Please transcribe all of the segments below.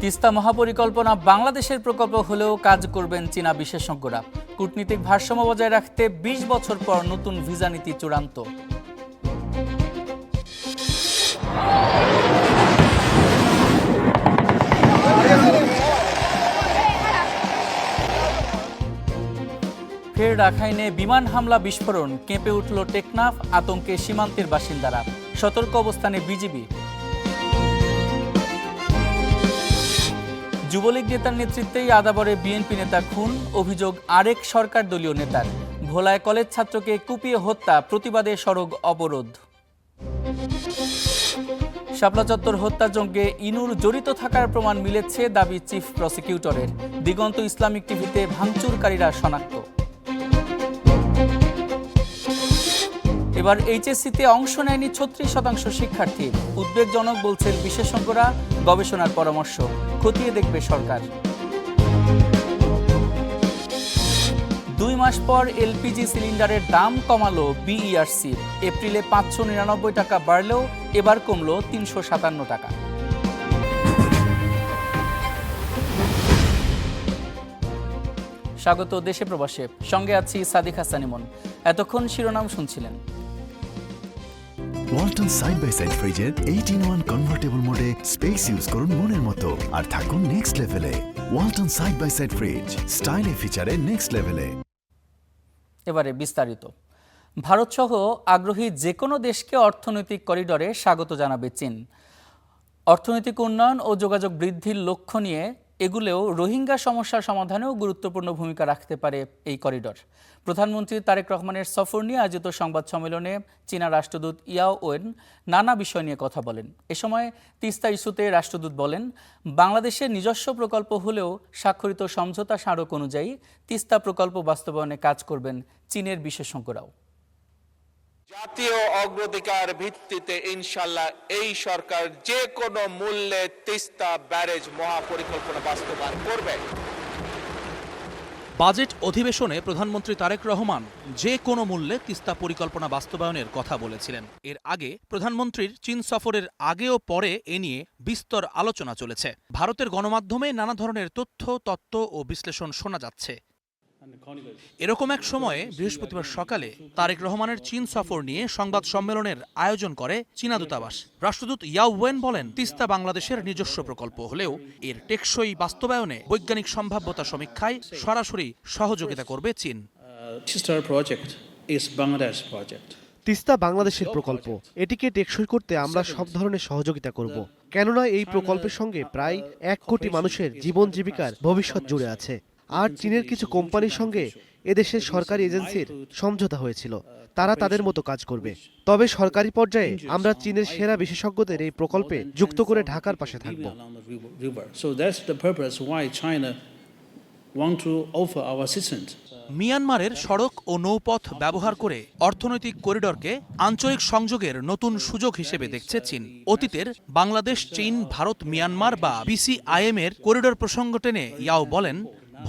তিস্তা মহাপরিকল্পনা বাংলাদেশের প্রকল্প হলেও কাজ করবেন চীনা বিশেষজ্ঞরা। কূটনীতিক ভারসাম্য বজায় রাখতে ২০ বছর পর নতুন ভিসা নীতি চূড়ান্ত। ফের রাখাইনে বিমান হামলা বিস্ফোরণ, কেঁপে উঠল টেকনাফ, আতঙ্কে সীমান্তের বাসিন্দারা, সতর্ক অবস্থানে বিজিবি। যুবলীগ নেতার নেতৃত্বেই আদাবরে বিএনপি নেতা খুন, অভিযোগ আরেক সরকার দলীয় নেতার। ভোলায় কলেজ ছাত্রকে কুপিয়ে হত্যা, প্রতিবাদে সড়ক অবরোধ। শাপলা চত্বর হত্যাযজ্ঞে ইনুর জড়িত থাকার প্রমাণ মিলেছে, দাবি চিফ প্রসিকিউটরের। দিগন্ত ইসলামিক টিভিতে ভাঙচুরকারীরা শনাক্ত। এবার এইচএসসিতে অংশ নেয়নি ৩৬% শিক্ষার্থী, উদ্বেগজনক বলছেন বিশেষজ্ঞরা, গবেষণার পরামর্শ, খতিয়ে দেখবে সরকার। ২ মাস পর এলপিজি সিলিন্ডারের দাম কমালো বিইআরসি। এপ্রিলে ৫৯৯ টাকা বাড়লেও এবার কমল ৩৫৭ টাকা। স্বাগত দেশে প্রবাসে, সঙ্গে আছি সাদিক হাসান ইমন। এতক্ষণ শিরোনাম শুনছিলেন। ওয়ালটন সাইড বাই সাইড ফ্রিজের 8-in-1 কনভার্টেবল মোডে স্পেস ইউজ করুন মনের মতো, আর থাকুন নেক্সট লেভেলে। Walton side by side fridge, স্টাইলে ফিচারে নেক্সট লেভেলে। এবারে বিস্তারিত। ভারতসহ আগ্রহী যে কোনো দেশকে অর্থনৈতিক করিডরে স্বাগত জানাবে চীন। অর্থনৈতিক উন্নয়ন ও যোগাযোগ বৃদ্ধির লক্ষ্য নিয়ে এগুলেও রোহিঙ্গা সমস্যার সমাধানেও গুরুত্বপূর্ণ ভূমিকা রাখতে পারে এই করিডর। প্রধানমন্ত্রী তারেক রহমানের সফর নিয়ে আয়োজিত সংবাদ সম্মেলনে চীনা রাষ্ট্রদূত ইয়াও ওয়েন নানা বিষয় নিয়ে কথা বলেন। এ সময় তিস্তা ইস্যুতে রাষ্ট্রদূত বলেন, বাংলাদেশের নিজস্ব প্রকল্প হলেও স্বাক্ষরিত সমঝোতা স্মারক অনুযায়ী তিস্তা প্রকল্প বাস্তবায়নে কাজ করবেন চীনের বিশেষজ্ঞরাও। জাতীয় অগ্রাধিকার ভিত্তিতে ইনশাআল্লাহ এই সরকার যে কোনো মূল্যে তিস্তা ব্যারেজ মহাপরিকল্পনা বাস্তবায়ন করবে। বাজেট অধিবেশনে প্রধানমন্ত্রী তারেক রহমান যে কোনো মূল্যে তিস্তা পরিকল্পনা বাস্তবায়নের কথা বলেছিলেন। এর আগে প্রধানমন্ত্রীর চীন সফরের আগে ও পরে এ নিয়ে বিস্তর আলোচনা চলেছে। ভারতের গণমাধ্যমে নানা ধরনের তথ্য ও বিশ্লেষণ শোনা যাচ্ছে। এরকম এক সময়ে বৃহস্পতিবার সকালে তারেক রহমানের চীন সফর নিয়ে সংবাদ সম্মেলনের আয়োজন করে চীনা দূতাবাস। রাষ্ট্রদূত ইয়াও ওয়েন বলেন, তিস্তা বাংলাদেশের নিজস্ব প্রকল্প হলেও এর টেকসই বাস্তবায়নে বৈজ্ঞানিক সম্ভাব্যতা সমীক্ষায় সরাসরি সহযোগিতা করবে চীন। তিস্তা বাংলাদেশের প্রকল্প, এটিকে টেকসই করতে আমরা সব ধরনের সহযোগিতা করব, কেননা এই প্রকল্পের সঙ্গে প্রায় ১ কোটি মানুষের জীবন জীবিকার ভবিষ্যৎ জুড়ে আছে। আর চীনের কিছু কোম্পানির সঙ্গে এদেশের সরকারি এজেন্সির সমঝোতা হয়েছিল, তারা তাদের মতো কাজ করবে। তবে সরকারি পর্যায়ে আমরা চীনের সেরা বিশেষজ্ঞদের এই প্রকল্পে যুক্ত করে ঢাকার পাশে থাকব। মিয়ানমারের সড়ক ও নৌপথ ব্যবহার করে অর্থনৈতিক করিডরকে আঞ্চলিক সংযোগের নতুন সুযোগ হিসেবে দেখছে চীন। অতীতের বাংলাদেশ, চীন, ভারত, মিয়ানমার বা বিসিআইএম এর করিডর প্রসঙ্গ টেনে ইয়াও বলেন,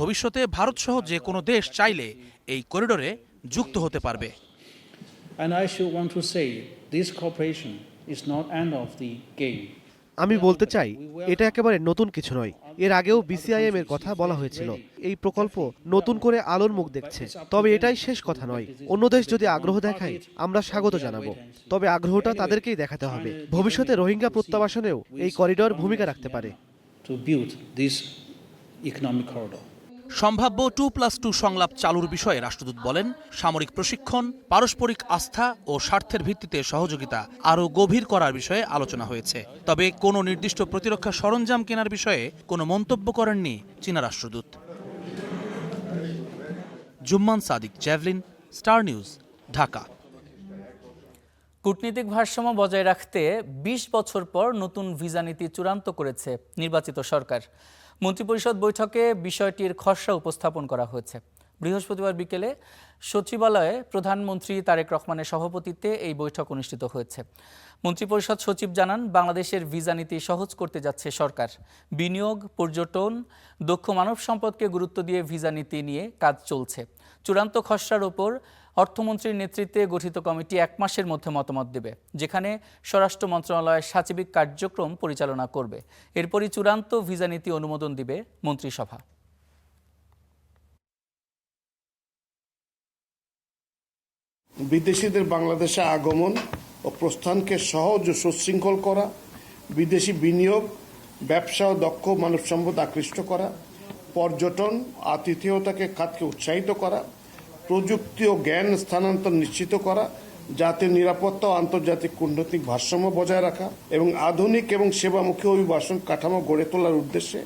ভবিষ্যতে ভারতসহ যে কোনো দেশ চাইলে এই করিডরে যুক্ত হতে পারবে। আমি বলতে চাই, এটা একেবারে নতুন কিছু নয়। এর আগেও বিসিআইএম এর কথা বলা হয়েছিল। এই প্রকল্প নতুন করে আলোর মুখ দেখছে। তবে এটাই শেষ কথা নয়। অন্য দেশ যদি আগ্রহ দেখায়, আমরা স্বাগত জানাবো। তবে আগ্রহটা তাদেরকেই দেখাতে হবে। ভবিষ্যতে রোহিঙ্গা প্রত্যাবাসনেও এই করিডর ভূমিকা রাখতে পারে। সম্ভাব্য 2+2 সংলাপ চালুর বিষয়ে রাষ্ট্রদূত বলেন, সামরিক প্রশিক্ষণ, পারস্পরিক আস্থা ও স্বার্থের ভিত্তিতে সহযোগিতা আরও গভীর করার বিষয়ে আলোচনা হয়েছে। তবে কোনো নির্দিষ্ট প্রতিরক্ষা সরঞ্জাম কেনার বিষয়ে কোনো মন্তব্য করেননি চীনা রাষ্ট্রদূত। জুম্মান সাদিক, জ্যাভলিন, স্টার নিউজ, ঢাকা। কূটনীতিক ভারসাম্য বজায় রাখতে ২০ বছর পর নতুন ভিসা নীতি চূড়ান্ত করেছে নির্বাচিত সরকার। মন্ত্রিপরিষদ বৈঠকে বিষয়টির খসড়া উপস্থাপন করা হয়েছে। বৃহস্পতিবার বিকেলে সচিবালয়ে প্রধানমন্ত্রী তারেক রহমানের সভাপতিত্বে এই বৈঠক অনুষ্ঠিত হয়েছে। মন্ত্রিপরিষদ সচিব জানান, বাংলাদেশের ভিসা নীতি সহজ করতে যাচ্ছে সরকার। বিনিয়োগ, পর্যটন, দক্ষ মানব সম্পদকে গুরুত্ব দিয়ে ভিসা নীতি নিয়ে কাজ চলছে। চূড়ান্ত খসড়ার ওপর অর্থমন্ত্রীর নেতৃত্বে গঠিত কমিটি 1 মাসের মধ্যে মতামত দেবে, যেখানে স্বরাষ্ট্র মন্ত্রণালয় সাচিবিক কার্যক্রম পরিচালনা করবে। এরপরই চূড়ান্ত ভিসা নীতি অনুমোদন দিবে মন্ত্রিসভা। বিদেশিদের বাংলাদেশে আগমন ও প্রস্থানকে সহজ ও সুশৃঙ্খল করা, বিদেশি বিনিয়োগ, ব্যবসা ও দক্ষ মানব সম্পদ আকৃষ্ট করা, পর্যটন, আতিথেয়তাকে খাতকে উৎসাহিত করা, প্রযুক্তি ও জ্ঞান স্থানান্তর নিশ্চিত করা, জাতীয় নিরাপত্তা ও আন্তর্জাতিক কূটনৈতিক ভারসাম্য বজায় রাখা এবং আধুনিক এবং সেবামুখী অভিবাসন কাঠামো গড়ে তোলার উদ্দেশ্যে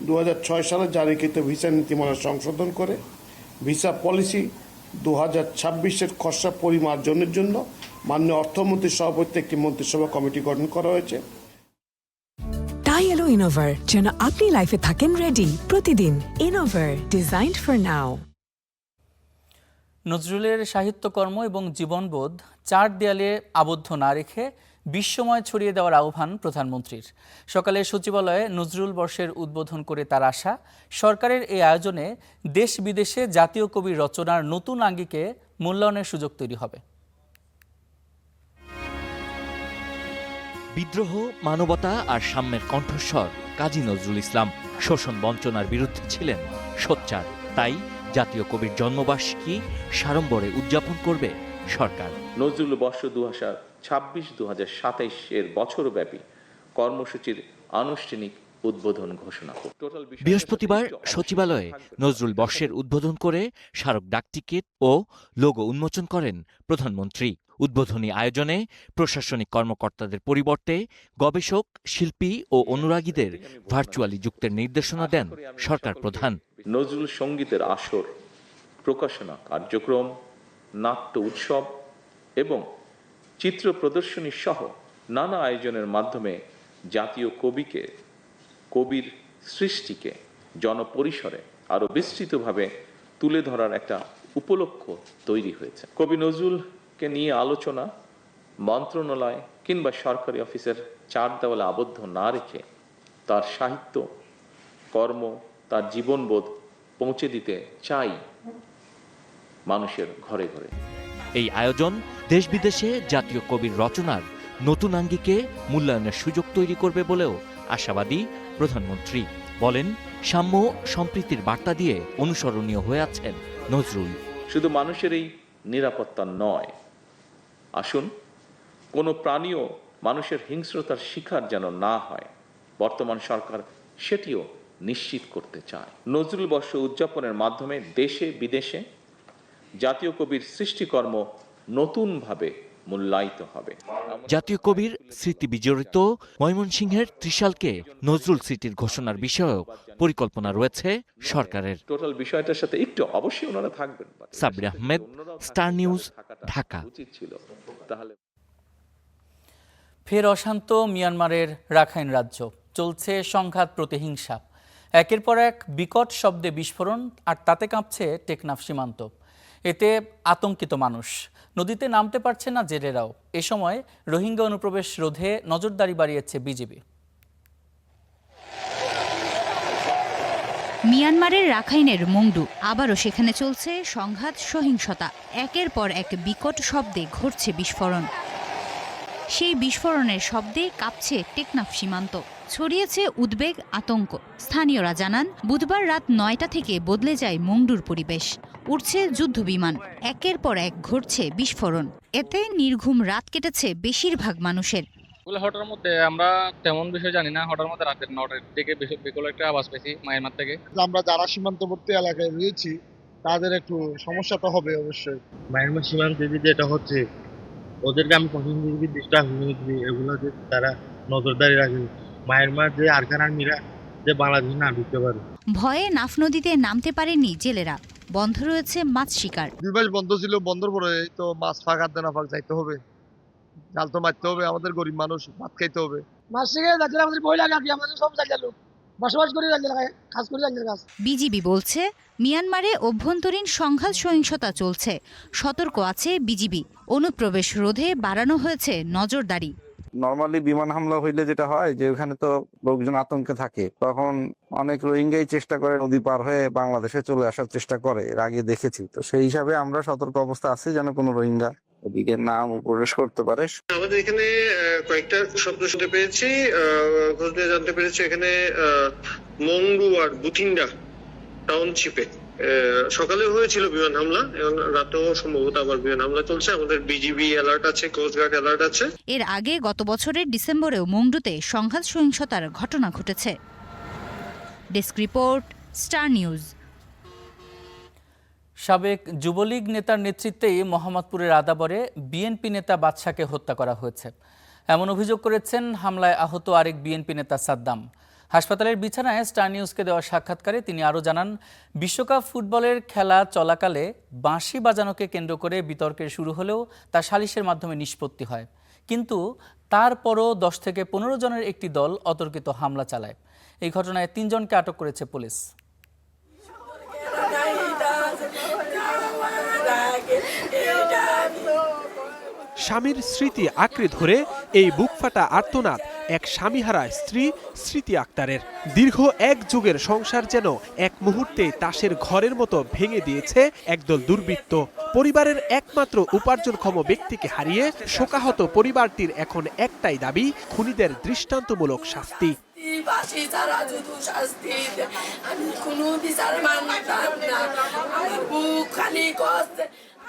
2006 সালে জারিকৃত ভিসা নীতিমালা সংশোধন করে ভিসা পলিসি 2026-এর খসড়া পরিমার্জনের জন্য মাননীয় অর্থমন্ত্রীর সভাপতিত্বে একটি মন্ত্রিসভা কমিটি গঠন করা হয়েছে। টাই এলো ইনোভার, যেন আপনি লাইফে থাকেন রেডি প্রতিদিন। Innova, designed for now. নজরুলের সাহিত্যকর্ম এবং জীবনবোধ 4 দেয়ালে আবদ্ধ না রেখে বিশ্বময় ছড়িয়ে দেওয়ার আহ্বান প্রধানমন্ত্রীর। সকালে সচিবালয়ে নজরুল বর্ষের উদ্বোধন করে তার আশা, সরকারের এই আয়োজনে দেশ বিদেশে জাতীয় কবির রচনার নতুন আঙ্গিকে মূল্যায়নের সুযোগ তৈরি হবে। বিদ্রোহ, মানবতা আর সাম্যের কণ্ঠস্বর কাজী নজরুল ইসলাম। শোষণ বঞ্চনার বিরুদ্ধে ছিলেন সোচ্চার। তাই জাতীয় কবির জন্মবার্ষিকী সাড়ম্বরে উদযাপন করবে সরকার। নজরুল বর্ষ 2026-2027 এর বছরব্যাপী কর্মসূচির আনুষ্ঠানিক উদ্বোধন ঘোষণা করব। বৃহস্পতিবার সচিবালয়ে নজরুল বর্ষের উদ্বোধন করে স্মারক ডাকটিকিট ও লোগো উন্মোচন করেন প্রধানমন্ত্রী। উদ্বোধনী আয়োজনে প্রশাসনিক কর্মকর্তাদের পরিবর্তে গবেষক, শিল্পী ও অনুরাগীদের ভার্চুয়ালি যুক্তের নির্দেশনা দেন সরকার প্রধান। নজরুল সঙ্গীতের আসর, প্রকাশনা কার্যক্রম, নাট্য উৎসব এবং চিত্র প্রদর্শনী সহ নানা আয়োজনের মাধ্যমে জাতীয় কবির সৃষ্টিকে জনপরিসরে আরো বিস্তৃতভাবে তুলে ধরার একটা উপলক্ষ তৈরি হয়েছে। কবি নজরুলকে নিয়ে আলোচনা মন্ত্রণালয় কিংবা সরকারি অফিসের 4 দেওয়ালে আবদ্ধ না রেখে তার সাহিত্য, কর্ম, তার জীবনবোধ পৌঁছে দিতে চাই মানুষের ঘরে ঘরে। এই আয়োজন দেশ বিদেশে জাতীয় কবির রচনার নতুন আঙ্গিকে মূল্যায়নের সুযোগ তৈরি করবে বলেও আশাবাদী প্রধানমন্ত্রী। বলেন, সাম্য সম্প্রীতির বার্তা দিয়ে অনুসরণীয় হয়ে আছেন নজরুল। শুধু মানুষের এই নিরাপত্তা নয়, আসুন কোনো প্রাণীও মানুষের হিংস্রতার শিকার যেন না হয়, বর্তমান সরকার সেটিও নিশ্চিত করতে চায়। নজরুল বর্ষ উদযাপনের মাধ্যমে দেশে বিদেশে জাতীয় কবির সৃষ্টিকর্ম নতুনভাবে মূল্যায়িত হবে। জাতীয় কবির স্মৃতি বিজড়িত ময়মনসিংহের ত্রিশালকে নজরুল সিটির ঘোষণার বিষয়েও পরিকল্পনা রয়েছে সরকারের। টোটাল বিষয়টার সাথে একটু অবশ্যই ওনারা থাকবেন। Sabbir Ahmed, star news, Dhaka. উচিত ছিল তাহলে। ফের অশান্ত মিয়ানমারের রাখাইন রাজ্য, চলছে সংঘাত, প্রতিহিংসা। একের পর এক বিকট শব্দে বিস্ফোরণ, আর তাতে কাঁপছে টেকনাফ সীমান্ত। এতে আতঙ্কিত মানুষ, নদীতে নামতে পারছে না জেলেরাও। এ সময় রোহিঙ্গা অনুপ্রবেশ রোধে নজরদারি বাড়িয়েছে বিজিবি। মিয়ানমারের রাখাইনের মংডু, আবারও সেখানে চলছে সংঘাত, সহিংসতা। একের পর এক বিকট শব্দে ঘটছে বিস্ফোরণ। সেই বিস্ফোরণের শব্দে কাঁপছে টেকনাফ সীমান্ত, ছড়িয়েছে উদ্বেগ, আতঙ্ক। স্থানীয়রা জানান, বুধবার রাত 9টা থেকে বদলে যায় মংডুর পরিবেশ। উঠছে যুদ্ধ বিমান, একের পর এক ঘটছে বিস্ফোরণ। এতে নির্ঘুম রাত কেটেছে বেশিরভাগ মানুষের। হঠাৎ মধ্যে আমরা তেমন বিষয় জানি না, হঠাৎ মধ্যে রাতের 9টার দিকে বিকল একটা আওয়াজ পেয়েছি মায়ানমার থেকে। আমরা যারা সীমান্তবর্তী এলাকায় রয়েছি তাদের একটু সমস্যা তো হবে অবশ্যই। মায়ানমার সীমান্তে যেটা হচ্ছে, ওদেরকে আমি প্রশাসনিক দৃষ্টি এগুলো যে তারা নজরদারি রাখে। মায়ানমার যে আরকান আর্মিরা যে বাংলাদেশে না ঢুকতে পারে। ভয়ে নাফ নদীতে নামতে পারেননি জেলেরা। বন্ধ রয়েছে মাছ শিকার। 2 মাস বন্ধ ছিল, বন্ধর পরে তো মাছ ফাঁক আর দেনা ফাঁক যাইতে হবে, জাল তো মারতে হবে, আমাদের গরিব মানুষ ভাত খাইতে হবে। মাছ শিকার যাচ্ছে আমাদের ভয় লাগে, আমাদের সব জায়গায় লোক বসবাস করে কাজ করে কাজ। বিজিবি বলছে, মিয়ানমারে অভ্যন্তরীণ সংঘাত, সহিংসতা চলছে। সতর্ক আছে বিজিবি। অনুপ্রবেশ রোধে বাড়ানো হয়েছে নজরদারি। নরমালি বিমান হামলা হইলে যেটা হয় যে ওখানে তো লোকজন আতঙ্কে থাকে, তখন অনেক রোহিঙ্গাই চেষ্টা করে নদী পার হয়ে বাংলাদেশে চলে আসার চেষ্টা করে, এর আগে দেখেছি। তো সেই হিসাবে আমরা সতর্ক অবস্থা আছি যেন কোনো রোহিঙ্গা ওদিকে নাম প্রবেশ করতে পারে। আমাদের এখানে কয়েকটা শব্দ শুনতে পেয়েছি, খোঁজ নিয়ে জানতে পেরেছি এখানে মংডু আর বুথিন্ডা টাউনশিপে সকালে হয়েছিল বিমান হামলা, এবং রাতেও সম্ভবত আবার বিমান হামলা চলছে। আমাদের বিজিবি অ্যালার্ট আছে, কোস্টগার্ড অ্যালার্ট আছে। এর আগে গত বছরের ডিসেম্বরেও মংডুতে সংঘাত সহিংসতার ঘটনা ঘটেছে। Desk report, star news. সাবেক যুবলীগ নেতার নেতৃত্বেই মোহাম্মদপুরের আদাবরে বিএনপি নেতা বাদশাকে হত্যা করা হয়েছে, এমন অভিযোগ করেছেন হামলায় আহত আরেক বিএনপি নেতা সাদ্দাম। হাসপাতালের বিছানায় স্টার নিউজকে দেওয়া সাক্ষাৎকারে তিনি আরও জানান, বিশ্বকাপ ফুটবলের খেলা চলাকালে বাঁশি বাজানোকে কেন্দ্র করে বিতর্কের শুরু হলেও তা সালিশের মাধ্যমে নিষ্পত্তি হয়, কিন্তু তারপরও 10 থেকে 15 জনের একটি দল অতর্কিত হামলা চালায়। এই ঘটনায় 3 জনকে আটক করেছে পুলিশ। স্বামীর স্মৃতি আঁকড়ে ধরে এই বুকফাটা আর্তনাদ এক স্বামীহারা স্ত্রী স্মৃতি আক্তারের। দীর্ঘ এক যুগের সংসার যেন এক মুহূর্তে তাসের ঘরের মতো ভেঙে দিয়েছে একদল দুর্বৃত্ত। পরিবারের একমাত্র উপার্জনক্ষম ব্যক্তিকে হারিয়ে শোকাহত পরিবারটির এখন একটাই দাবি, খুনিদের দৃষ্টান্তমূলক শাস্তি।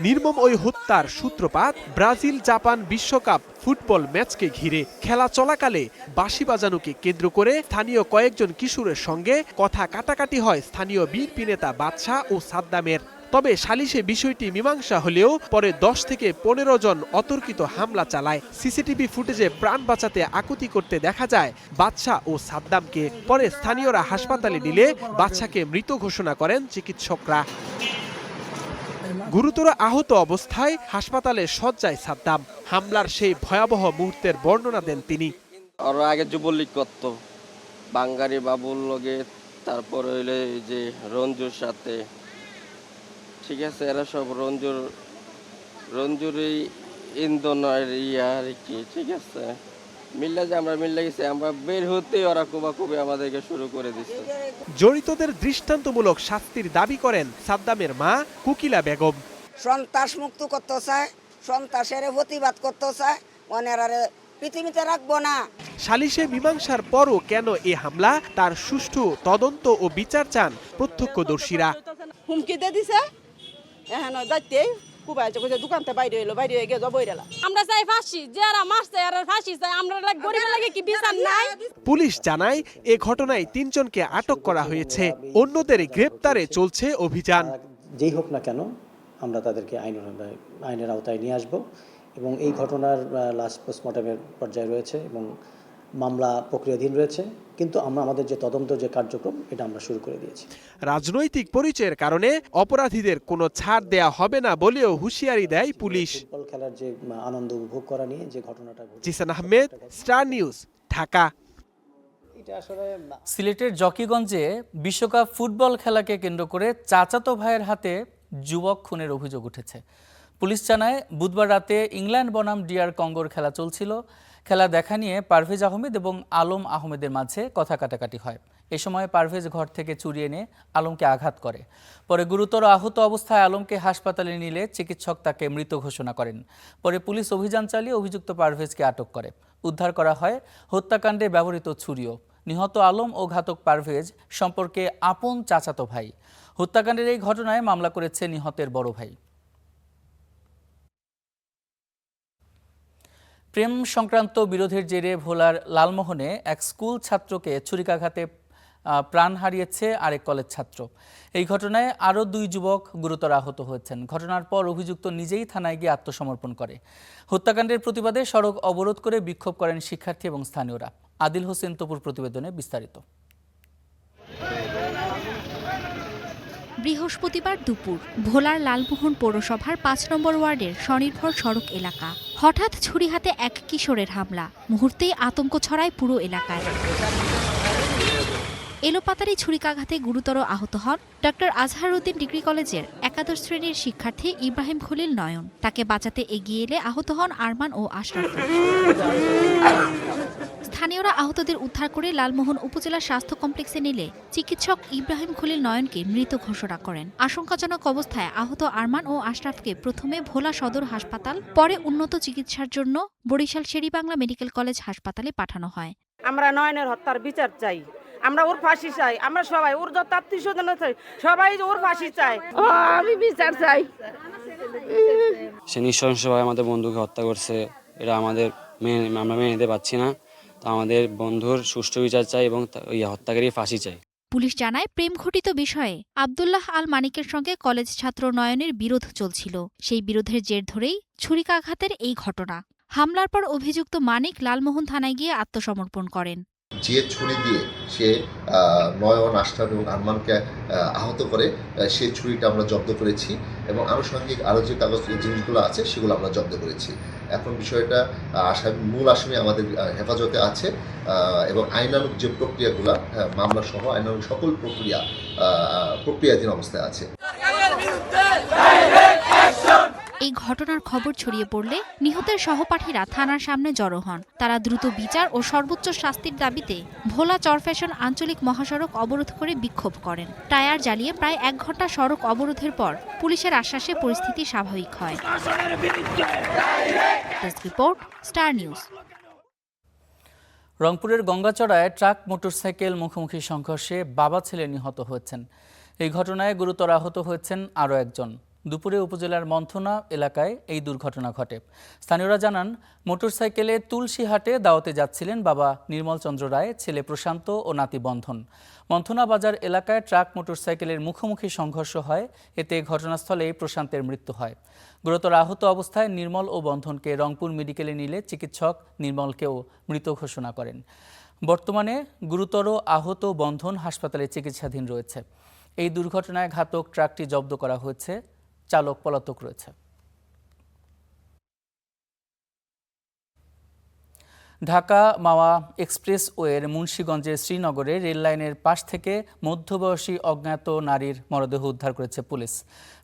নির্মম ওই হত্যার সূত্রপাত ব্রাজিল জাপান বিশ্বকাপ ফুটবল ম্যাচকে ঘিরে। খেলা চলাকালে বাঁশি বাজানোকে কেন্দ্র করে স্থানীয় কয়েকজন কিশোরের সঙ্গে কথা কাটাকাটি হয় স্থানীয় বিএনপি নেতা বাদশা ও সাদ্দামের। তবে সালিশে বিষয়টি মীমাংসা হলেও পরে 10 থেকে 15 জন অতর্কিত হামলা চালায়। সিসিটিভি ফুটেজে প্রাণ বাঁচাতে আকুতি করতে দেখা যায় বাদশা ও সাদ্দামকে। পরে স্থানীয়রা হাসপাতালে নিলে বাদশাকে মৃত ঘোষণা করেন চিকিৎসকরা। গুরুতর আহত অবস্থায় হাসপাতালে শয্যায় সাদ্দাম। হামলার সেই ভয়াবহ মুহূর্তের বর্ণনা দেন তিনি। ওরা আগে যুবলীগ করতো, বাঙ্গারি বাবুর লগে, তারপর হইলে যে রঞ্জুর সাথে, ঠিক আছে, এরা সব রঞ্জুর ইন্ধনের আর কি, ঠিক আছে, মিল্লা যে আমরা মিল্লা গেছি, আমরা বের হতে ওরা কোবাকুবি আমাদেরকে শুরু করে দিচ্ছে। জড়িতদের দৃষ্টান্তমূলক শাস্তির দাবি করেন সাদ্দামের মা কুকিলা বেগম। সন্ত্রাস মুক্ত করতে চায়, সন্ত্রাসের প্রতিবাদ করতে চায়, ওনারে পৃথিবীতে রাখবো না। সালিশে মীমাংসার পরও কেন এ হামলা, তার সুষ্ঠু তদন্ত ও বিচার চান প্রত্যক্ষদর্শীরা। হুমকি দিয়ে দিছে, এখন যাইতে দোকানতে বাইরে হইলো, বাইরে হয়ে গিয়ে বইরেলা। আমরা চাই ফাঁসি, যারা মারছে এরা ফাঁসি চাই, আমরা গরিবের লাগে কি বিচার নাই। পুলিশ জানায় এ ঘটনায় 3 জনকে আটক করা হয়েছে, অন্যদের গ্রেপ্তারে চলছে অভিযান। যেই হোক না কেন আমরা তাদেরকে আইনের আওতায় নিয়ে আসব, এবং এই ঘটনার লাশ পোস্টমর্টমের পর্যায়ে রয়েছে এবং মামলা প্রক্রিয়াধীন রয়েছে, কিন্তু আমরা আমাদের যে তদন্ত যে কার্যক্রম এটা আমরা শুরু করে দিয়েছি। রাজনৈতিক পরিচয়ের কারণে অপরাধীদের কোনো ছাড় দেয়া হবে না বলেও হুঁশিয়ারি দেয় পুলিশ। ফুটবল খেলার যে আনন্দ উপভোগ করা নিয়ে যে ঘটনাটা, জিসান আহমেদ, স্টার নিউজ, ঢাকা। সিলেটের জকিগঞ্জে বিশ্বকাপ ফুটবল খেলাকে কেন্দ্র করে চাচাতো ভাইয়ের হাতে যুবক খুনের অভিযোগ উঠেছে। পুলিশ জানায়, বুধবার রাতে ইংল্যান্ড বনাম ডিআর কঙ্গোর খেলা চলছিল। খেলা দেখা নিয়ে পারভেজ আহমেদ এবং আলম আহমেদের মাঝে কথা কাটাকাটি হয়। এ সময় পারভেজ ঘর থেকে চুরি এনে আলমকে আঘাত করে। পরে গুরুতর আহত অবস্থায় আলমকে হাসপাতালে নিলে চিকিৎসক তাকে মৃত ঘোষণা করেন। পরে পুলিশ অভিযান চালিয়ে অভিযুক্ত পারভেজকে আটক করে। উদ্ধার করা হয় হত্যাকাণ্ডে ব্যবহৃত ছুরিও। নিহত আলম ও ঘাতক পারভেজ সম্পর্কে আপন চাচাতো ভাই। হত্যাকাণ্ডের এই ঘটনায় মামলা করেছে নিহতের বড় ভাই। প্রেম সংক্রান্ত বিরোধের জেরে ভোলার লালমোহনে এক স্কুল ছাত্রকে ছুরিকাঘাতে প্রাণ হারিয়েছে আরেক কলেজ ছাত্র। এই ঘটনায় আরও 2 যুবক গুরুতর আহত হয়েছেন। ঘটনার পর অভিযুক্ত নিজেই থানায় গিয়ে আত্মসমর্পণ করে। হত্যাকাণ্ডের প্রতিবাদে সড়ক অবরোধ করে বিক্ষোভ করেন শিক্ষার্থী এবং স্থানীয়রা। আদিল হোসেন তপুর প্রতিবেদনে বিস্তারিত। বৃহস্পতিবার দুপুর ভোলার লালমোহন পৌরসভার 5 নম্বর ওয়ার্ডের স্বনির্ভর সড়ক এলাকা। হঠাৎ ছুরি হাতে এক কিশোরের হামলা, মুহূর্তেই আতঙ্ক ছড়ায় পুরো এলাকায়। এলোপাতাড়ি ছুরিকাঘাতে গুরুতর আহত হন ডক্টর আজহারউদ্দিন ডিগ্রি কলেজের 1 একাদশ শ্রেণীর শিক্ষার্থী ইব্রাহিম খলিল নয়ন। তাকে বাঁচাতে এগিয়ে এলে আহত হন আরমান ও আশরাফ। স্থানীয়রা আহতদের উদ্ধার করে লালমোহন উপজেলা স্বাস্থ্য কমপ্লেক্সে নিলে চিকিৎসক ইব্রাহিম খলিল নয়নকে মৃত ঘোষণা করেন। আশঙ্কাজনক অবস্থায় আহত আরমান ও আশরাফকে প্রথমে ভোলা সদর হাসপাতাল, পরে উন্নত চিকিৎসার জন্য বরিশাল শের-ই-বাংলা মেডিকেল কলেজ হাসপাতালে পাঠানো হয়। আমরা নয়নের হত্যার বিচার চাই, আমরা ওর ফাঁসি চাই, আমরা সবাই ওর যত আত্মীয়স্বজন আছে সবাই ওর ফাঁসি চাই, আমি বিচার চাই। সে নৃশংসভাবে আমাদের বন্ধুকে হত্যা করছে, এটা আমরা মেনে নিতে পারছি না। তো আমাদের বন্ধুর সুষ্ঠু বিচার চাই এবং হত্যাকারী ফাঁসি চাই। পুলিশ জানায়, প্রেম ঘটিত বিষয়ে আব্দুল্লাহ আল মানিকের সঙ্গে কলেজ ছাত্র নয়নের বিরোধ চলছিল। সেই বিরোধের জের ধরেই ছুরিকাঘাতের এই ঘটনা। হামলার পর অভিযুক্ত মানিক লালমোহন থানায় গিয়ে আত্মসমর্পণ করেন। যে ছুরি দিয়ে সে নয়ন, আশরাফ এবং আরমানকে আহত করে, সেই ছুরিটা আমরা জব্দ করেছি এবং আনুষঙ্গিক আরও যে কাগজ জিনিসগুলো আছে সেগুলো আমরা জব্দ করেছি। এখন বিষয়টা মূল আসামি আমাদের হেফাজতে আছে এবং আইনানুগ যে প্রক্রিয়াগুলো, মামলা সহ আইনানুগ সকল প্রক্রিয়াধীন অবস্থায় আছে। এই ঘটনার খবর ছড়িয়ে পড়লে নিহতের সহপাঠীরা থানার সামনে জড়ো হন। তারা দ্রুত বিচার ও সর্বোচ্চ শাস্তির দাবিতে ভোলা চরফ্যাশন আঞ্চলিক মহাসড়ক অবরোধ করে বিক্ষোভ করেন। টায়ার জ্বালিয়ে প্রায় 1 ঘন্টা সড়ক অবরোধের পর পুলিশের আশ্বাসে পরিস্থিতি স্বাভাবিক হয়। Desk report, star news. রংপুরের গঙ্গাচড়ায় ট্রাক মোটরসাইকেল মুখোমুখি সংঘর্ষে বাবা ছেলে নিহত হয়েছেন। এই ঘটনায় গুরুতর আহত হয়েছেন আরও একজন। দুপুরে উপজেলার মন্থনা এলাকায় এই দুর্ঘটনা ঘটে। স্থানীয়রা জানান, মোটরসাইকেলে তুলসীহাটে দাওয়াতে যাচ্ছিলেন বাবা নির্মল চন্দ্র রায়, ছেলে প্রশান্ত ও নাতি বন্ধন। মন্থনা বাজার এলাকায় ট্রাক মোটরসাইকেলের মুখোমুখি সংঘর্ষ হয়। এতে ঘটনাস্থলেই প্রশান্তের মৃত্যু হয়। গুরুতর আহত অবস্থায় নির্মল ও বন্ধনকে রংপুর মেডিকেলে নিলে চিকিৎসক নির্মলকেও মৃত ঘোষণা করেন। বর্তমানে গুরুতর আহত বন্ধন হাসপাতালে চিকিৎসাধীন রয়েছে। এই দুর্ঘটনায় ঘাতক ট্রাকটি জব্দ করা হয়েছে, চালক পলাতক রয়েছে। ঢাকা মাওয়া এক্সপ্রেসওয়ের মুন্সিগঞ্জের শ্রীনগরে রেললাইনের পাশ থেকে মধ্যবয়সী অজ্ঞাত নারীর মরদেহ উদ্ধার করেছে পুলিশ।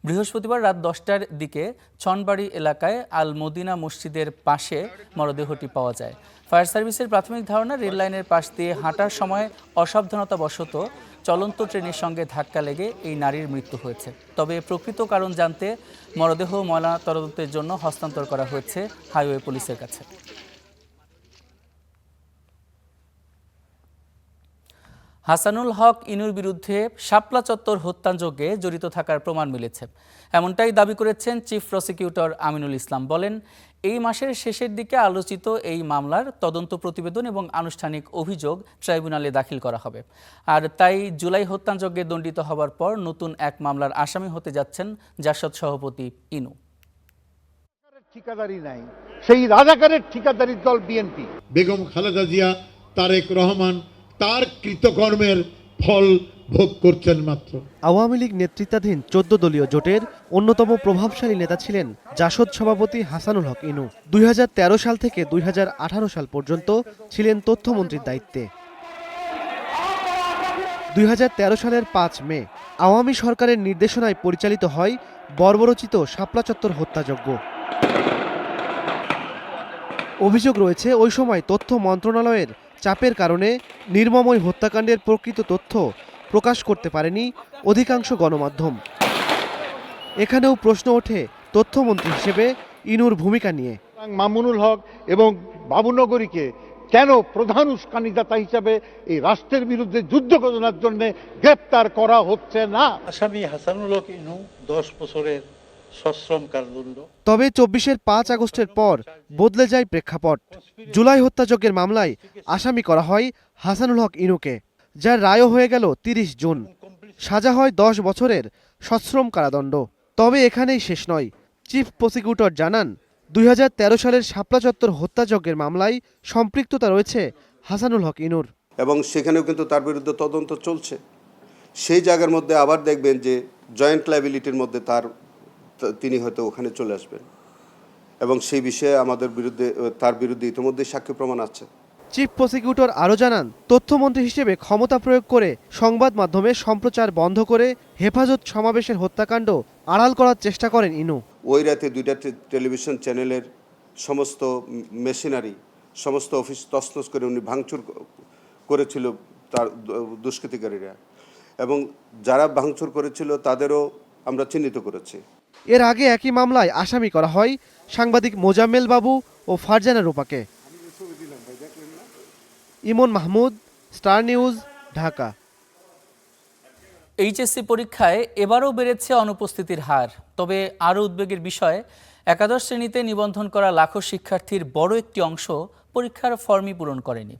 বৃহস্পতিবার রাত 10টার দিকে ছনবাড়ি এলাকায় আল মদিনা মসজিদের পাশে মরদেহটি পাওয়া যায়। ফায়ার সার্ভিসের প্রাথমিক ধারণা, রেললাইনের পাশ দিয়ে হাঁটার সময় অসাবধানতাবশত চলন্ত ট্রেনের সঙ্গে ধাক্কা লেগে এই নারীর মৃত্যু হয়েছে। তবে প্রকৃত কারণ জানতে মরদেহ ময়নাতদন্তের জন্য হস্তান্তর করা হয়েছে হাইওয়ে পুলিশের কাছে। হাসানুল হক ইনুর বিরুদ্ধে শাপলা চত্বর হত্যাযজ্ঞে জড়িত থাকার প্রমাণ মিলেছে, এমনটাই দাবি করেছেন চিফ প্রসিকিউটর আমিনুল ইসলাম। বলেন, এই মাসের শেষের দিকে আলোচিত এই মামলার তদন্ত প্রতিবেদন এবং আনুষ্ঠানিক অভিযোগ ট্রাইব্যুনালে দাখিল করা হবে। আর তাই জুলাই হত্যাযজ্ঞে দণ্ডিত হবার পর নতুন এক মামলার আসামি হতে যাচ্ছেন জাসদ সভাপতি ইনু। ঠিকাদারি নাই, সেই রাজাকারের ঠিকাদারির দল বিএনপি। বেগম খালেদা জিয়া, তারেক রহমান তার কৃতকর্মের ফল ভোগ করছেন মাত্র। আওয়ামী লীগ নেতৃত্বাধীন 14 দলীয় জোটের অন্যতম প্রভাবশালী নেতা ছিলেন জাসদ সভাপতি হাসানুল হক ইনু। 2013 সাল থেকে 2018 সাল পর্যন্ত ছিলেন তথ্যমন্ত্রীর দায়িত্বে। 2013 সালের 5 মে আওয়ামী সরকারের নির্দেশনায় পরিচালিত হয় বর্বরচিত শাপলা চত্বর হত্যাযজ্ঞ। অভিযোগ রয়েছে, ওই সময় তথ্য মন্ত্রণালয়ের চাপের কারণে নির্মময় হত্যাকাণ্ডের প্রকৃত তথ্য প্রকাশ করতে পারেনি অধিকাংশ গণমাধ্যম। এখানেও প্রশ্ন ওঠে তথ্যমন্ত্রী হিসেবে ইনুর ভূমিকা নিয়ে। মামুনুল হক এবং বাবুনগরীকে কেন প্রধান উস্কানিদাতা হিসাবে এই রাষ্ট্রের বিরুদ্ধে যুদ্ধ ঘোষণার জন্য গ্রেপ্তার করা হচ্ছে না? আসামি হাসানুল হক ইনু 10 বছরের সশ্রম কারাদণ্ড। তবে 24-এর 5 আগস্টের পর বদলে যায় প্রেক্ষাপট। জুলাই হত্যাযজ্ঞের মামলায় আসামি করা হয় হাসানুল হক ইনুকে, যার রায়ও হয়ে গেল 30 জুন। সাজা হয় 10 বছরের সশ্রম কারাদণ্ড। তবে এখানেই শেষ নয়। চিফ প্রসিকিউটর জানান, 2013 সালের শাপলা চত্বর হত্যাযজ্ঞের মামলায় সম্পৃক্ততা রয়েছে হাসানুল হক ইনুর, এবং সেখানেও কিন্তু তার বিরুদ্ধে তদন্ত চলছে। সেই জায়গার মধ্যে আবার দেখবেন যে জয়েন্ট লায়াবিলিটির মধ্যে তিনি হয়তো ওখানে চলে আসবেন, এবং সেই বিষয়ে তার বিরুদ্ধে ইতিমধ্যে সাক্ষ্য প্রমাণ আছে। চিফ প্রসিকিউটর আরও জানান, তথ্যমন্ত্রী হিসেবে ক্ষমতা প্রয়োগ করে সংবাদ মাধ্যমে সম্প্রচার বন্ধ করে হেফাজত সমাবেশের হত্যাকাণ্ড আড়াল করার চেষ্টা করেন ইনু। ওই রাতে 2টা টেলিভিশন চ্যানেলের সমস্ত মেশিনারি, সমস্ত অফিস তছনছ করে উনি ভাঙচুর করেছিল তার দুষ্কৃতিকারীরা, এবং যারা ভাঙচুর করেছিল তাদেরও আমরা চিহ্নিত করেছি। এর আগে একই মামলায় আসামি করা হয় সাংবাদিক মোজাম্মেল বাবু ও ফারজানা রূপাকে। Emon Mahmud, star news, Dhaka. HSC পরীক্ষায় এবারও বেড়েছে অনুপস্থিতির হার। তবে আরও উদ্বেগের বিষয়, একাদশ শ্রেণীতে নিবন্ধন করা লাখো শিক্ষার্থীর বড় একটি অংশ পরীক্ষার ফর্মই পূরণ করেনি।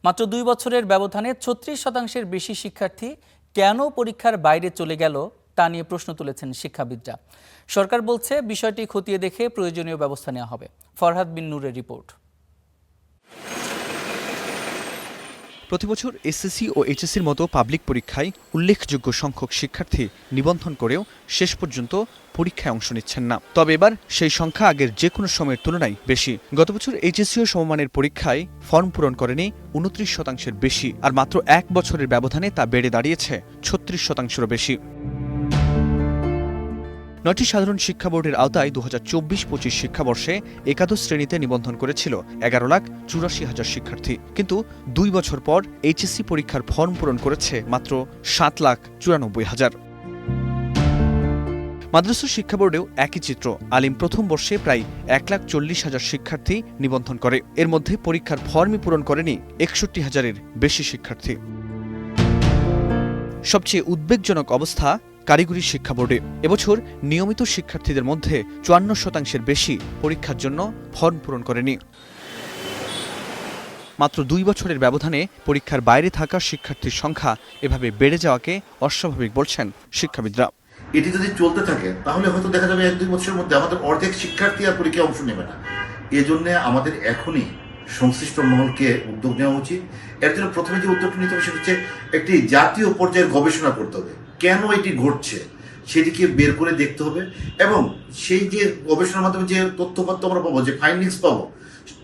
মাত্র 2 বছরের ব্যবধানে 36% বেশি শিক্ষার্থী কেন পরীক্ষার বাইরে চলে গেল তা নিয়ে প্রশ্ন তুলেছেন শিক্ষাবিদরা। সরকার বলছে বিষয়টি খতিয়ে দেখে প্রয়োজনীয় ব্যবস্থা নেওয়া হবে। ফরহাদ বিন নূরের রিপোর্ট। প্রতিবছর এসএসসি ও এইচএসসির মতো পাবলিক পরীক্ষায় উল্লেখযোগ্য সংখ্যক শিক্ষার্থী নিবন্ধন করেও শেষ পর্যন্ত পরীক্ষায় অংশ নিচ্ছেন না। তবে এবার সেই সংখ্যা আগের যে কোনো সময়ের তুলনায় বেশি। গত বছর এইচএসসি ও সমমানের পরীক্ষায় ফর্ম পূরণ করেনি 29% বেশি, আর মাত্র 1 বছরের ব্যবধানে তা বেড়ে দাঁড়িয়েছে 36%-এরও বেশি। 9টি সাধারণ শিক্ষা বোর্ডের আওতায় 2024-25 শিক্ষাবর্ষে একাদশ শ্রেণীতে নিবন্ধন করেছিল 11,84,000 শিক্ষার্থী, কিন্তু 2 বছর পর এইচএসসি পরীক্ষার ফর্ম পূরণ করেছে মাত্র 7,94,000। মাদ্রাসা শিক্ষা বোর্ডেও একই চিত্র। আলিম প্রথম বর্ষে প্রায় 1,40,000 শিক্ষার্থী নিবন্ধন করে, এর মধ্যে পরীক্ষার ফর্মই পূরণ করেনি 61,000-এর বেশি শিক্ষার্থী। সবচেয়ে উদ্বেগজনক অবস্থা কারিগরি শিক্ষা বোর্ডে। এবছর নিয়মিত শিক্ষার্থীদের মধ্যে 54%-এর বেশি পরীক্ষার জন্য ফর্ম পূরণ করেনি। মাত্র 2 বছরের ব্যবধানে পরীক্ষার বাইরে থাকা শিক্ষার্থীর সংখ্যা এভাবে বেড়ে যাওয়াকে অস্বাভাবিক বলছেন শিক্ষাবিদরা। এটি যদি চলতে থাকে তাহলে হয়তো দেখা যাবে 1-2 বছরের মধ্যে আমাদের অর্ধেক শিক্ষার্থী আর পরীক্ষায় অংশ নেবে না। এজন্য আমাদের এখনই সংশ্লিষ্ট মহলকে উদ্যোগ নেওয়া উচিত। এর জন্য প্রথমে যে উদ্যোগটি নিতে হবে সেটা হচ্ছে একটি জাতীয় পর্যায়ে গবেষণা করতে হবে, কেন এটি ঘটছে সেটিকে বের করে দেখতে হবে, এবং সেই যে গবেষণার মাধ্যমে যে তথ্যপত্র আমরা পাবো, যে ফাইন্ডিংস পাবো,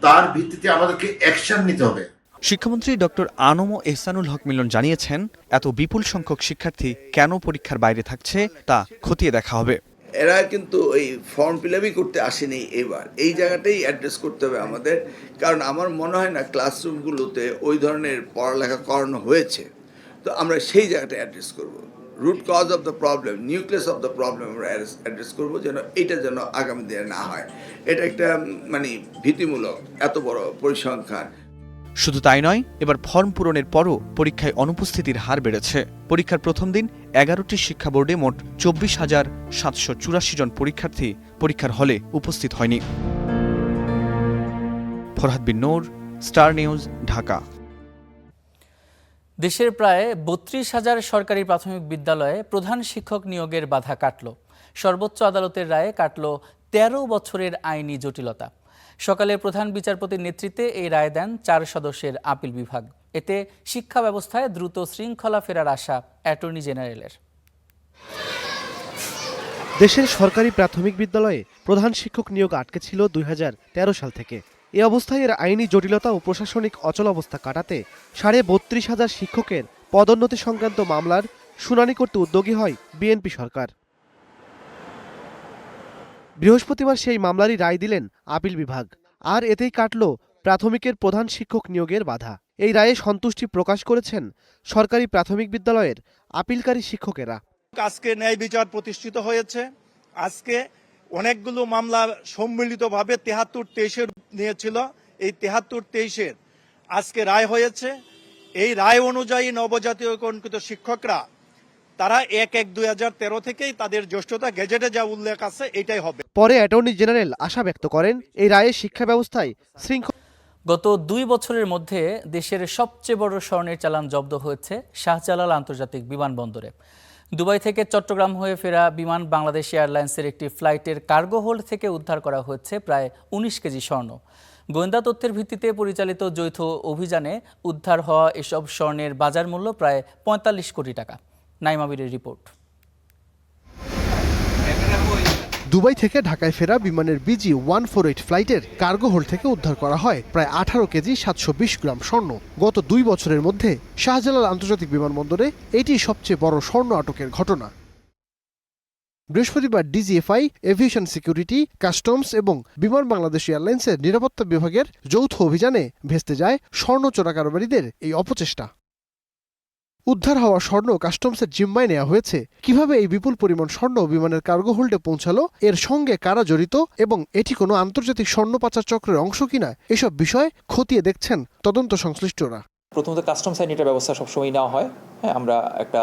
তার ভিত্তিতে আমাদেরকে অ্যাকশন নিতে হবে। শিক্ষামন্ত্রী ডক্টর আনম এহসানুল হক মিলন জানিয়েছেন, এত বিপুল সংখ্যক শিক্ষার্থী কেন পরীক্ষার বাইরে থাকছে তা খতিয়ে দেখা হবে। এরা কিন্তু ওই ফর্ম ফিল-আপই করতে আসেনি, এবার এই জায়গাটাই অ্যাড্রেস করতে হবে আমাদের। কারণ আমার মনে হয় না ক্লাসরুমগুলোতে ওই ধরনের পড়ালেখা করানো হয়েছে। তো আমরা সেই জায়গাটা অ্যাড্রেস করব, root cause of the problem, nucleus of the problem আমরা অ্যাড্রেস করবো, যেন এটা যেন আগামী দিনে না হয়। এটা একটা ভীতিমূলক এত বড় পরিসংখ্যান। শুধু তাই নয়, এবার ফর্ম পূরণের পরও পরীক্ষায় অনুপস্থিতির হার বেড়েছে। পরীক্ষার প্রথম দিন 11টি শিক্ষা বোর্ডে মোট 24,784 জন পরীক্ষার্থী পরীক্ষার হলে উপস্থিত হয়নি। ফরহাদ বিন নূর, স্টার নিউজ, ঢাকা। দেশের প্রায় 32,000 সরকারি প্রাথমিক বিদ্যালয়ে প্রধান শিক্ষক নিয়োগের বাধা কাটল। সর্বোচ্চ আদালতের রায়ে কাটল 13 বছরের আইনি জটিলতা। সকালে প্রধান বিচারপতির নেতৃত্বে এই রায় দেন 4 সদস্যের আপিল বিভাগ। এতে শিক্ষা ব্যবস্থায় দ্রুত শৃঙ্খলা ফেরার আশা অ্যাটর্নি জেনারেলের। দেশের সরকারি প্রাথমিক বিদ্যালয়ে প্রধান শিক্ষক নিয়োগ আটকে ছিল 2013 সাল থেকে। এ অবস্থায় এর আইনি জটিলতা ও প্রশাসনিক অচলাবস্থা কাটাতে 32,500 শিক্ষকের পদোন্নতি সংক্রান্ত মামলার শুনানি করতে উদ্যোগী হয় বিএনপি সরকার। বৃহস্পতিবার সেই মামলারই রায় দিলেন আপিল বিভাগ, আর এতেই কাটল প্রাথমিকের প্রধান শিক্ষক নিয়োগের বাধা। এই রায়ে সন্তুষ্টি প্রকাশ করেছেন সরকারি প্রাথমিক বিদ্যালয়ের আপিলকারী শিক্ষকেরা। আজকে ন্যায় বিচার প্রতিষ্ঠিত হয়েছে। আজকে অনেকগুলো মামলা সম্মিলিতভাবে 73-23 নিয়েছিল, এই 73-23 আজকে রায় হয়েছে। এই রায় অনুযায়ী নবজাতীয়করণকৃত শিক্ষকরা তারা 1-1-2013 থেকেই তাদের জ্যেষ্ঠতা গেজেটে যা উল্লেখ আছে এটাই হবে। পরে অ্যাটর্নি জেনারেল আশা ব্যক্ত করেন, এই রায়ে শিক্ষা ব্যবস্থায় শৃঙ্খলা। গত 2 বছরের মধ্যে দেশের সবচেয়ে বড় স্বর্ণের চালান জব্দ হয়েছে শাহজালাল আন্তর্জাতিক বিমানবন্দরে। দুবাই থেকে চট্টগ্রাম হয়ে ফেরা বিমান বাংলাদেশ এয়ারলাইন্সের একটি ফ্লাইটের কার্গো হোল্ড থেকে উদ্ধার করা হয়েছে প্রায় 19 কেজি স্বর্ণ। গোয়েন্দা তথ্যের ভিত্তিতে পরিচালিত যৌথ অভিযানে উদ্ধার হওয়া এসব স্বর্ণের বাজার মূল্য প্রায় 45 কোটি টাকা। নাইমাবিরের রিপোর্ট। দুবাই থেকে ঢাকায় ফেরা বিমানের BG-148 ফ্লাইটের কার্গো হোল্ড থেকে উদ্ধার করা হয় প্রায় 18 কেজি 720 গ্রাম স্বর্ণ। গত 2 বছরের মধ্যে শাহজালাল আন্তর্জাতিক বিমানবন্দরে এটি সবচেয়ে বড় স্বর্ণ আটকের ঘটনা। বৃহস্পতিবার ডিজিএফআই, এভিয়েশন সিকিউরিটি, কাস্টমস এবং বিমান বাংলাদেশ এয়ারলাইন্সের নিরাপত্তা বিভাগের যৌথ অভিযানে ভেস্তে যায় স্বর্ণ চোরা কারবারিদের এই অপচেষ্টা। উদ্ধার হওয়া স্বর্ণ কাস্টমসের জিম্মায় নেওয়া হয়েছে। কিভাবে এই বিপুল পরিমাণ স্বর্ণ বিমানের কার্গো হোল্ডে পৌঁছালো, এর সঙ্গে কারা জড়িত এবং এটি কোনো আন্তর্জাতিক স্বর্ণ পাচার চক্রের অংশ কিনা, এসব বিষয় খতিয়ে দেখছেন তদন্ত সংশ্লিষ্টরা। প্রথমত কাস্টমস আইন এটার ব্যবস্থা সবসময় নেওয়া হয়। হ্যাঁ, আমরা একটা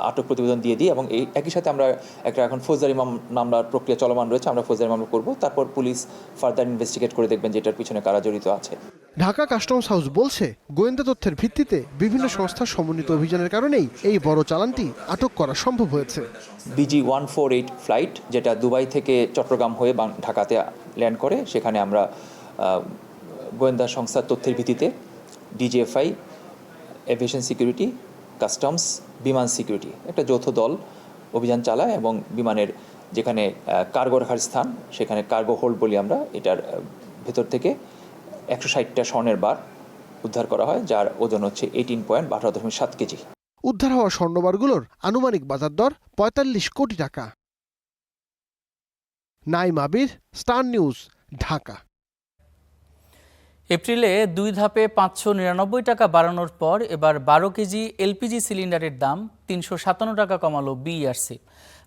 আটক প্রতিবেদন দিয়ে দিই এবং এই একই সাথে আমরা একটা এখন ফৌজদারি মামলার প্রক্রিয়া চলমান রয়েছে, আমরা ফৌজদারি মামলা করব, তারপর পুলিশ ফার্দার ইনভেস্টিগেট করে দেখবেন যে এটার পিছনে কারা জড়িত আছে। ঢাকা কাস্টমস হাউস বলছে, গোয়েন্দা তথ্যের ভিত্তিতে বিভিন্ন সংস্থার সমন্বিত অভিযানের কারণেই এই বড় চালানটি আটক করা সম্ভব হয়েছে। BG-148 ফ্লাইট যেটা দুবাই থেকে চট্টগ্রাম হয়ে ঢাকাতে ল্যান্ড করে, সেখানে আমরা গোয়েন্দা সংস্থার তথ্যের ভিত্তিতে ডিজিএফআই, এভিয়েশন সিকিউরিটি, কাস্টমস, বিমান সিকিউরিটি একটা যৌথ দল অভিযান চালায় এবং বিমানের যেখানে কার্গো রাখার স্থান, সেখানে কার্গো হোল্ড বলি আমরা, এটার ভেতর থেকে 160টা স্বর্ণের বার উদ্ধার করা হয়, যার ওজন হচ্ছে 18.12.7 কেজি। উদ্ধার হওয়া স্বর্ণবারগুলোর আনুমানিক বাজার দর 45 কোটি টাকা। নাইম আবির, স্টার নিউজ, ঢাকা। এপ্রিলে 2 ধাপে 599 টাকা বাড়ানোর পর এবার 12 কেজি এলপিজি সিলিন্ডারের দাম 357 টাকা কমালো বিইআরসি।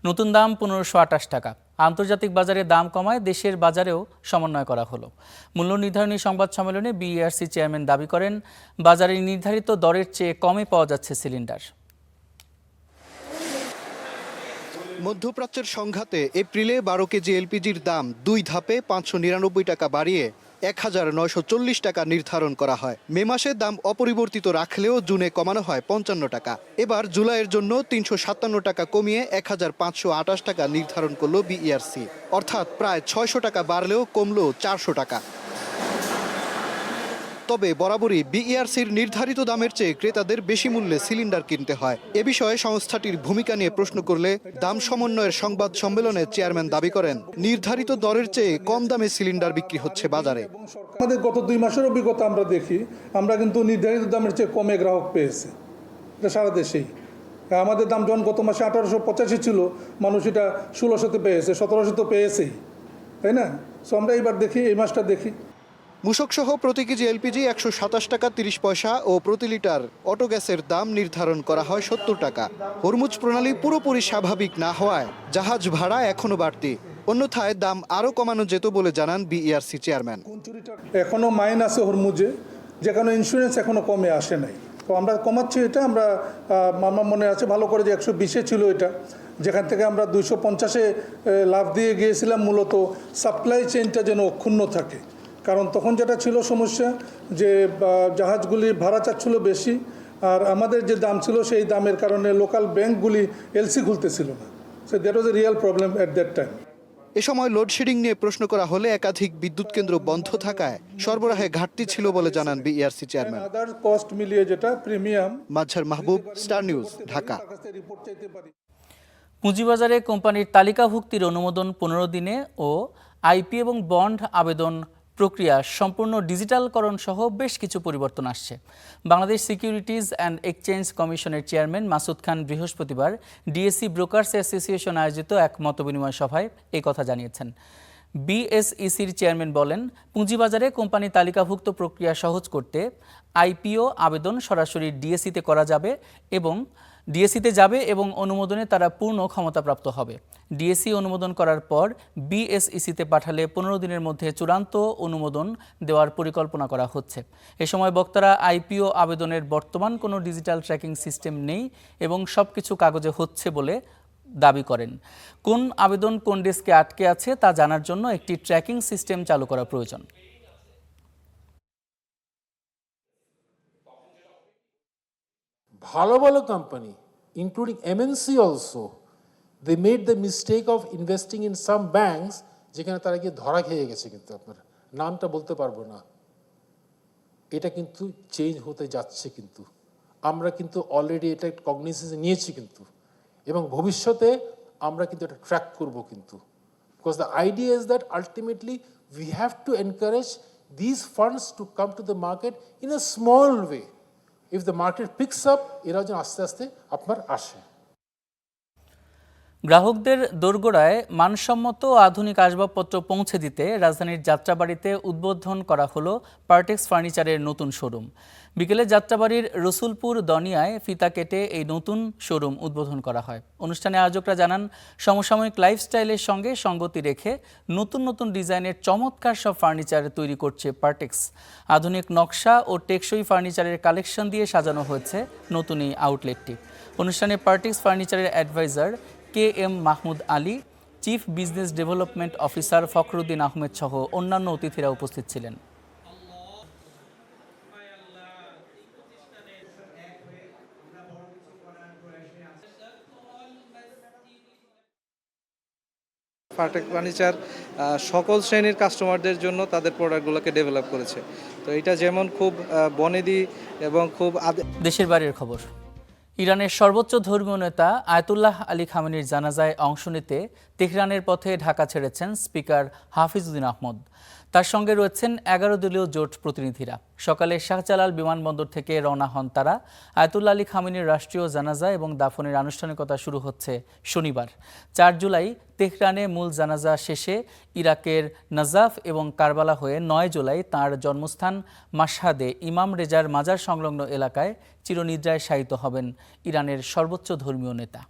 নতুন দাম 1528 টাকা। আন্তর্জাতিক বাজারে দাম কমায় দেশের বাজারেও সমন্বয় করা হলো। মূল্য নির্ধারণী সংবাদ সম্মেলনে বিইআরসি চেয়ারম্যান দাবি করেন, বাজারে নির্ধারিত দরের চেয়ে কমে পাওয়া যাচ্ছে সিলিন্ডার। মধ্যপ্রাচ্যের সংঘাতে এপ্রিলে 12 কেজি এলপিজির দাম 2 ধাপে 599 টাকা বাড়িয়ে 1940 টাকা নির্ধারণ করা হয়। মে মাসে দাম অপরিবর্তিত রাখলেও জুনে কমানো হয় 55 টাকা। এবার জুলাইয়ের জন্য 357 টাকা কমিয়ে 1528 টাকা নির্ধারণ করল বিইআরসি। অর্থাৎ প্রায় 600 টাকা বাড়লেও কমলো 400 টাকা। তবে বরাবরই বিইআরসির নির্ধারিত দামের চেয়ে ক্রেতাদের বেশি মূল্যে সিলিন্ডার কিনতে হয়। এ বিষয়ে সংস্থাটির ভূমিকা নিয়ে প্রশ্ন করলে দাম সমন্বয়ের সংবাদ সম্মেলনে চেয়ারম্যান দাবি করেন, নির্ধারিত দরের চেয়ে কম দামে সিলিন্ডার বিক্রি হচ্ছে বাজারে। আমাদের গত 2 মাসের অভিজ্ঞতা আমরা দেখি, আমরা কিন্তু নির্ধারিত দামের চেয়ে কমে গ্রাহক পেয়েছে, এটা সারা দেশেই। আমাদের দাম যখন গত মাসে 1885 ছিল, মানুষ এটা 1600-তে পেয়েছে, 1700 পেয়েছেই, তাই না? সো আমরা এইবার দেখি, এই মাসটা দেখি। মূসক সহ প্রতি কেজি এলপিজি 127 টাকা 30 পয়সা ও প্রতি লিটার অটো গ্যাসের দাম নির্ধারণ করা হয় 70 টাকা। হরমুজ প্রণালী পুরোপুরি স্বাভাবিক না হওয়ায় জাহাজ ভাড়া এখনো বাড়তি। অন্যথায় দাম আরও কমানো যেত বলে জানান বিইআরসি চেয়ারম্যান। এখনো মাইন আছে হরমুজে, যেখানে ইন্স্যুরেন্স এখনো কমে আসে নাই, তো আমরা কমাচ্ছি এটা। আমরা আমার মনে আছে ভালো করে যে 120-এ ছিল এটা, যেখান থেকে আমরা 250-এ লাভ দিয়ে গিয়েছিলাম, মূলত সাপ্লাই চেইনটা যেন অক্ষুণ্ণ থাকে। কারণ তখন যেটা ছিল সমস্যা, যে জাহাজগুলি ভাড়া চাচ্ছিল বেশি, আর আমাদের যে দাম ছিল সেই দামের কারণে লোকাল ব্যাংকগুলি এলসি খুলতেছিল না। So that was a real problem at that time. এ সময় লোডশেডিং নিয়ে প্রশ্ন করা হলে একাধিক বিদ্যুৎ কেন্দ্র বন্ধ থাকায় সরবরাহে ঘাটতি ছিল বলে জানান বিইআরসি চেয়ারম্যান। আদার কস্ট মিলিয়ে যেটা প্রিমিয়াম। মাঝার মাহবুব, স্টার নিউজ, ঢাকা। পুঁজিবাজারে কোম্পানির তালিকাভুক্তির অনুমোদন 15 দিনে ও আইপি এবং বন্ড আবেদন প্রক্রিয়া সম্পূর্ণ ডিজিটালকরণ সহ বেশ কিছু পরিবর্তন আসছে। বাংলাদেশ সিকিউরিটিজ অ্যান্ড এক্সচেঞ্জ কমিশনের চেয়ারম্যান মাসুদ খান বৃহস্পতিবার ডিএসসি ব্রোকার্স অ্যাসোসিয়েশন আয়োজিত এক মতবিনিময় সভায় এই কথা জানিয়েছেন। বিএসইসির চেয়ারম্যান বলেন, পুঁজিবাজারে কোম্পানি তালিকাভুক্ত প্রক্রিয়া সহজ করতে আইপিও আবেদন সরাসরি ডিএসসিতে করা যাবে এবং ডিএসসিতে যাবে এবং অনুমোদনে তারা পূর্ণ ক্ষমতাপ্রাপ্ত হবে। ডিএসসি অনুমোদন করার পর বিএসইসিতে পাঠালে 15 দিনের মধ্যে চূড়ান্ত অনুমোদন দেওয়ার পরিকল্পনা করা হচ্ছে। এ সময় বক্তারা আইপিও আবেদনের বর্তমান কোনো ডিজিটাল ট্র্যাকিং সিস্টেম নেই এবং সবকিছু কাগজে হচ্ছে বলে দাবি করেন। কোন আবেদন কোন ডেস্কে আটকে আছে তা জানার জন্য একটি ট্র্যাকিং সিস্টেম চালু করা প্রয়োজন। ভালো ভালো company including MNC also, they made the mistake of investing in some banks, যেখানে তারা গিয়ে ধরা খেয়ে গেছে। কিন্তু আপনার নামটা বলতে পারবো না, এটা কিন্তু চেঞ্জ হতে যাচ্ছে। কিন্তু আমরা কিন্তু অলরেডি এটা কগনিসেন্স নিয়েছি কিন্তু, এবং ভবিষ্যতে আমরা কিন্তু এটা ট্র্যাক করব কিন্তু। Because the idea is that ultimately we have to encourage these funds to come to the market in a small way. If the market picks up, এরা যেন আস্তে আস্তে আপনার আসে। গ্রাহকদের দোরগোড়ায় মানসম্মত আধুনিক আসবাবপত্র পৌঁছে দিতে রাজধানীর যাত্রাবাড়িতে উদ্বোধন করা হলো পার্টেক্স ফার্নিচারের নতুন শোরুম। বিকেলে যাত্রাবাড়ির রসুলপুর দনিয়ায় ফিতা কেটে এই নতুন শোরুম উদ্বোধন করা হয়। অনুষ্ঠানে আয়োজকরা জানান, সমসাময়িক লাইফস্টাইলের সঙ্গে সঙ্গতি রেখে নতুন নতুন ডিজাইনের চমৎকার সব ফার্নিচার তৈরি করছে পার্টেক্স। আধুনিক নকশা ও টেকসই ফার্নিচারের কালেকশন দিয়ে সাজানো হয়েছে নতুন এই আউটলেটটি। অনুষ্ঠানে পার্টেক্স ফার্নিচারের adviser KM Mahmud Ali, chief business development officer Fakhruddin Ahmed সহ অন্যান্য অতিথিরা উপস্থিত ছিলেন। পার্টেক্স ফার্নিচার সকল শ্রেণীর কাস্টমারদের জন্য তাদের প্রোডাক্টগুলোকে ডেভেলপ করেছে। তো এটা যেমন খুব বনেদি এবং খুব দেশের বাইরের খবর। ইরানের সর্বোচ্চ ধর্মীয় নেতা আয়াতুল্লাহ আলী খামেনির জানাজায় অংশ নিতে তেহরানের পথে ঢাকা ছেড়েছেন স্পিকার হাফিজউদ্দিন আহমদ। তার সঙ্গে রয়েছেন 11 দলীয় জোট প্রতিনিধিরা। সকালে শাহজালাল বিমানবন্দর থেকে রওনা হন তারা। আয়াতুল্লাহ আলী খামেনির রাষ্ট্রীয় জানাজা এবং দাফনের আনুষ্ঠানিকতা শুরু হচ্ছে শনিবার 4 জুলাই। তেহরানে মূল জানাজা শেষে ইরাকের নাজাফ এবং কারবালা হয়ে 9 জুলাই তাঁর জন্মস্থান মাশহাদে ইমাম রেজার মাজার সংলগ্ন এলাকায় চিরনিদ্রায় শায়িত হবেন ইরানের সর্বোচ্চ ধর্মীয় নেতা।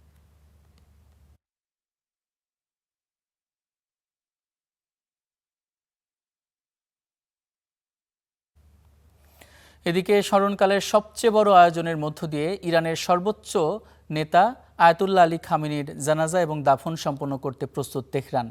এদিকে স্মরণকালের সবচেয়ে বড় আয়োজনের মধ্য দিয়ে ইরানের সর্বোচ্চ নেতা আয়াতুল্লাহ আলী খামেনির জানাজা এবং দাফন সম্পন্ন করতে প্রস্তুত তেহরান।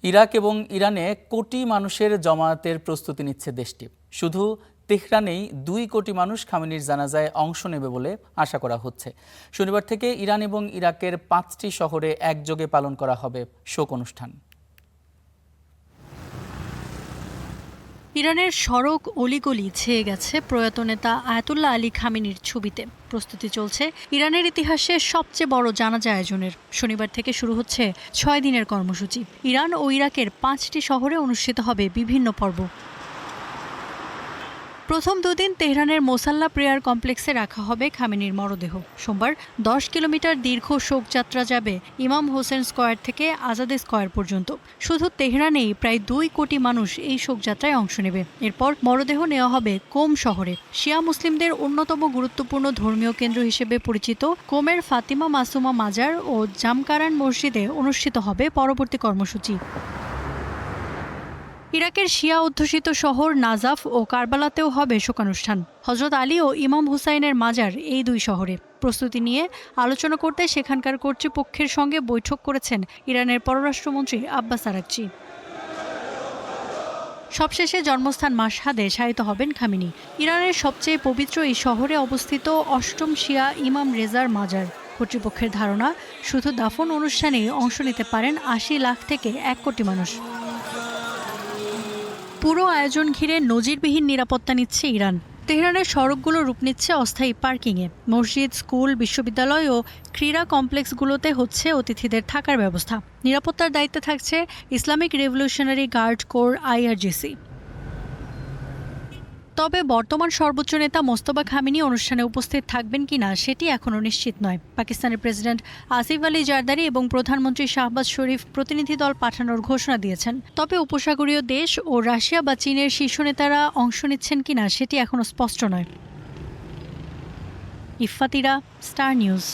ইরাক এবং ইরানে কোটি মানুষের জমায়েতের প্রস্তুতি নিচ্ছে দেশটি। শুধু তেহরানেই 2 কোটি মানুষ খামেনির জানাজায় অংশ নেবে বলে আশা করা হচ্ছে। শনিবার থেকে ইরান এবং ইরাকের 5টি শহরে একযোগে পালন করা হবে শোক অনুষ্ঠান। ইরানের সড়ক অলিগলি ছেয়ে গেছে প্রয়াত নেতা আয়াতুল্লাহ আলী খামেনির ছবিতে। প্রস্তুতি চলছে ইরানের ইতিহাসে সবচেয়ে বড় জানাজা আয়োজনের। শনিবার থেকে শুরু হচ্ছে 6 দিনের কর্মসূচি। ইরান ও ইরাকের 5টি শহরে অনুষ্ঠিত হবে বিভিন্ন পর্ব। প্রথম 2 দিন তেহরানের মোসাল্লা প্রেয়ার কমপ্লেক্সে রাখা হবে খামেনির মরদেহ। সোমবার 10 কিলোমিটার দীর্ঘ শোকযাত্রা যাবে ইমাম হোসেন স্কয়ার থেকে আজাদে স্কয়ার পর্যন্ত। শুধু তেহরানেই প্রায় 2 কোটি মানুষ এই শোকযাত্রায় অংশ নেবে। এরপর মরদেহ নেওয়া হবে কোম শহরে। শিয়া মুসলিমদের অন্যতম গুরুত্বপূর্ণ ধর্মীয় কেন্দ্র হিসেবে পরিচিত কোমের ফাতিমা মাসুমা মাজার ও জামকারান মসজিদে অনুষ্ঠিত হবে পরবর্তী কর্মসূচি। ইরাকের শিয়া অধ্যুষিত শহর নাজাফ ও কারবালাতেও হবে শোকানুষ্ঠান। হজরত আলী ও ইমাম হুসাইনের মাজার এই 2 শহরে। প্রস্তুতি নিয়ে আলোচনা করতে সেখানকার কর্তৃপক্ষের সঙ্গে বৈঠক করেছেন ইরানের পররাষ্ট্রমন্ত্রী আব্বাস আরাকচি। সবশেষে জন্মস্থান মাশহাদে শায়িত হবেন খামেনি। ইরানের সবচেয়ে পবিত্র এই শহরে অবস্থিত 8ম শিয়া ইমাম রেজার মাজার। কর্তৃপক্ষের ধারণা, শুধু দাফন অনুষ্ঠানে অংশ নিতে পারেন 80 লাখ থেকে 1 কোটি মানুষ। পুরো আয়োজন ঘিরে নজিরবিহীন নিরাপত্তা নিচ্ছে ইরান। তেহরানের সড়কগুলো রূপ নিচ্ছে অস্থায়ী পার্কিংয়ে। মসজিদ, স্কুল, বিশ্ববিদ্যালয় ও ক্রীড়া কমপ্লেক্সগুলোতে হচ্ছে অতিথিদের থাকার ব্যবস্থা। নিরাপত্তার দায়িত্বে থাকছে Islamic Revolutionary Guard Corps IRGC। তবে বর্তমান সর্বোচ্চ নেতা মোস্তফা খামেনি অনুষ্ঠানে উপস্থিত থাকবেন কিনা সেটি এখনও নিশ্চিত নয়। পাকিস্তানের প্রেসিডেন্ট আসিফ আলী জারদারি এবং প্রধানমন্ত্রী শাহবাজ শরীফ প্রতিনিধি দল পাঠানোর ঘোষণা দিয়েছেন। তবে উপসাগরীয় দেশ ও রাশিয়া বা চীনের শীর্ষ নেতারা অংশ নিচ্ছেন কিনা সেটি এখনও স্পষ্ট নয়। ইফাতিরা, স্টার নিউজ।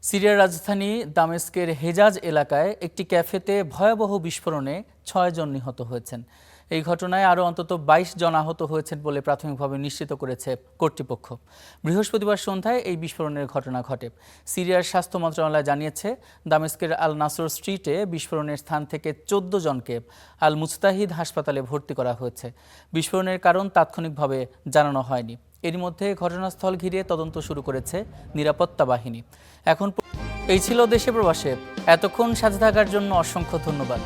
সিরিয়ার রাজধানী দামেস্কের হেজাজ এলাকায় একটি ক্যাফেতে ভয়াবহ বিস্ফোরণে 6 জন নিহত হয়েছেন। এই ঘটনায় আরও অন্তত 22 জন আহত হয়েছেন বলে প্রাথমিকভাবে নিশ্চিত করেছে কর্তৃপক্ষ। বৃহস্পতিবার সন্ধ্যায় এই বিস্ফোরণের ঘটনা ঘটে। সিরিয়ার স্বাস্থ্য মন্ত্রণালয় জানিয়েছে, দামেস্কের আল নাসর স্ট্রিটে বিস্ফোরণের স্থান থেকে 14 জনকে আল মুস্তাহিদ হাসপাতালে ভর্তি করা হয়েছে। বিস্ফোরণের কারণ তাৎক্ষণিকভাবে জানানো হয়নি। এর মধ্যে ঘটনাস্থল ঘিরে তদন্ত শুরু করেছে নিরাপত্তা বাহিনী। এখন এই ছিল দেশে প্রবাসে। এতক্ষণ সাথে থাকার জন্য অসংখ্য ধন্যবাদ।